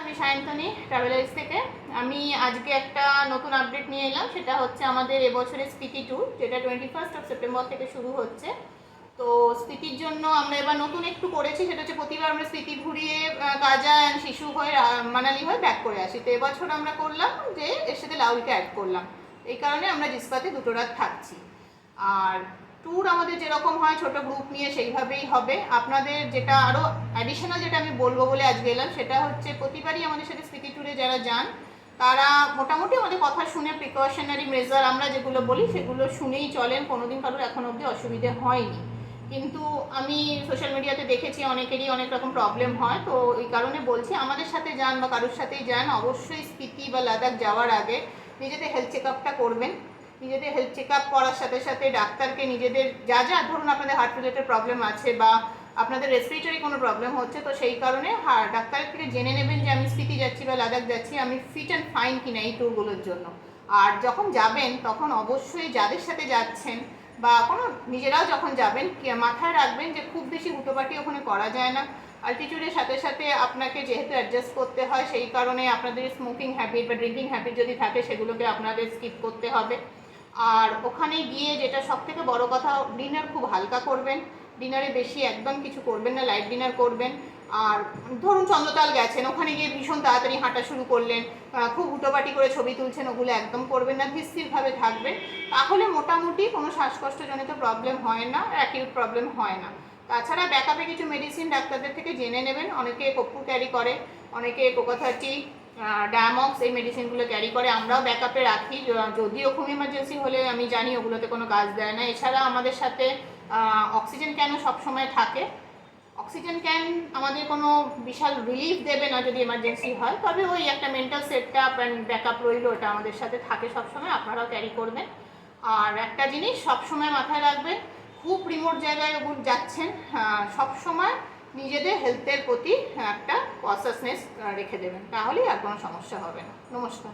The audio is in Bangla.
আমি সায়ন্তনী ট্রাভেলার্স থেকে। আমি আজকে একটা নতুন আপডেট নিয়ে এলাম, সেটা হচ্ছে আমাদের এবছরের স্পিতি ট্যুর, যেটা 21 সেপ্টেম্বর থেকে শুরু হচ্ছে। তো স্পিতির জন্য আমরা এবার নতুন একটু করেছি, সেটা হচ্ছে প্রতিবার আমরা স্পিতি ঘুরিয়ে কাজা অ্যান্ড শিশু হয়ে মানালি হয়ে ব্যাক করে আসি। তো এবছর আমরা করলাম যে এর সাথে লাউরিকে অ্যাড করলাম, এই কারণে আমরা জিসপাতে 2 রাত থাকছি। আর ট্যুর আমাদের যেরকম হয় ছোট গ্রুপ নিয়ে সেইভাবেই হবে। আপনাদের যেটা আরও অ্যাডিশনাল যেটা আমি বলবো বলে আজকে এলাম, সেটা হচ্ছে প্রতিবারই আমাদের সাথে স্পিতি ট্যুরে যারা যান তারা মোটামুটি আমাদের কথা শুনে প্রিকশনারি মেজার আমরা যেগুলো বলি সেগুলো শুনেই চলেন, কোনোদিন কারোর এখন অবধি অসুবিধে হয়নি। কিন্তু আমি সোশ্যাল মিডিয়াতে দেখেছি অনেকেরই অনেক রকম প্রবলেম হয়, তো এই কারণে বলছি আমাদের সাথে যান বা কারোর সাথেই যান, অবশ্যই স্পিতি বা লাদাখ যাওয়ার আগে নিজেদের হেলথ চেক আপটা করবেন। নিজেদের হেলথ চেক আপ করার সাথে সাথে ডাক্তারকে নিজেদের যা যা ধরুন আপনাদের হার্ট রিলেটেড প্রবলেম আছে বা আপনাদের রেসপিরেটরি কোনো প্রবলেম হচ্ছে, তো সেই কারণে ডাক্তারের থেকে জেনে নেবেন যে আমি স্পিতি যাচ্ছি বা লাদাখ যাচ্ছি, আমি ফিট অ্যান্ড ফাইন কিনা এই ট্যুরগুলোর জন্য। আর যখন যাবেন তখন অবশ্যই যাদের সাথে যাচ্ছেন বা কোনো নিজেরাও যখন যাবেন মাথায় রাখবেন যে খুব বেশি হুটোপাটি ওখানে করা যায় না। অ্যালটিটিউডের সাথে সাথে আপনাকে যেহেতু অ্যাডজাস্ট করতে হয়, সেই কারণে আপনাদের স্মোকিং হ্যাবিট বা ড্রিঙ্কিং হ্যাবিট যদি থাকে সেগুলোকে আপনাদের স্কিপ করতে হবে। আর ওখানে গিয়ে যেটা সব থেকে বড় কথা, ডিনার খুব হালকা করবেন, ডিনারে বেশি একদম কিছু করবেন না, লাইট ডিনার করবেন। আর ধরুন চন্দ্রতাল গেছেন, ওখানে গিয়ে ভীষণ তাড়াতাড়ি হাঁটা শুরু করলেন, খুব হুটোপাটি করে ছবি তুলছেন, ওগুলো একদম করবেন না, স্থিরভাবে থাকবেন। তাহলে মোটামুটি কোনো শ্বাসকষ্টজনিত প্রবলেম হয় না, অ্যাকিউট প্রবলেম হয় না। তাছাড়া ব্যাকআপে কিছু মেডিসিন ডাক্তারদের থেকে জেনে নেবেন। অনেকে কপ্পু ক্যারি করে, অনেকে কোকা-30, ডায়ামক্স, এই মেডিসিনগুলো ক্যারি করে, আমরাও ব্যাকআপে রাখি। যদিও খুব ইমার্জেন্সি হলে আমি জানি ওগুলোতে কোনো কাজ দেয় না। এছাড়া আমাদের সাথে অক্সিজেন ক্যানও সবসময় থাকে। অক্সিজেন ক্যান আমাদের কোনো বিশাল রিলিফ দেবে না যদি এমার্জেন্সি হয়, তবে ওই একটা মেন্টাল সেটআপ অ্যান্ড ব্যাকআপ রইল, ওটা আমাদের সাথে থাকে সবসময়, আপনারাও ক্যারি করবেন। আর একটা জিনিস সবসময় মাথায় রাখবেন, খুব রিমোট জায়গায় যাচ্ছেন, সবসময় নিজেদের হেলথের প্রতি একটা কনসাসনেস রেখে দেবেন, তাহলেই আর কোনো সমস্যা হবে না। নমস্কার।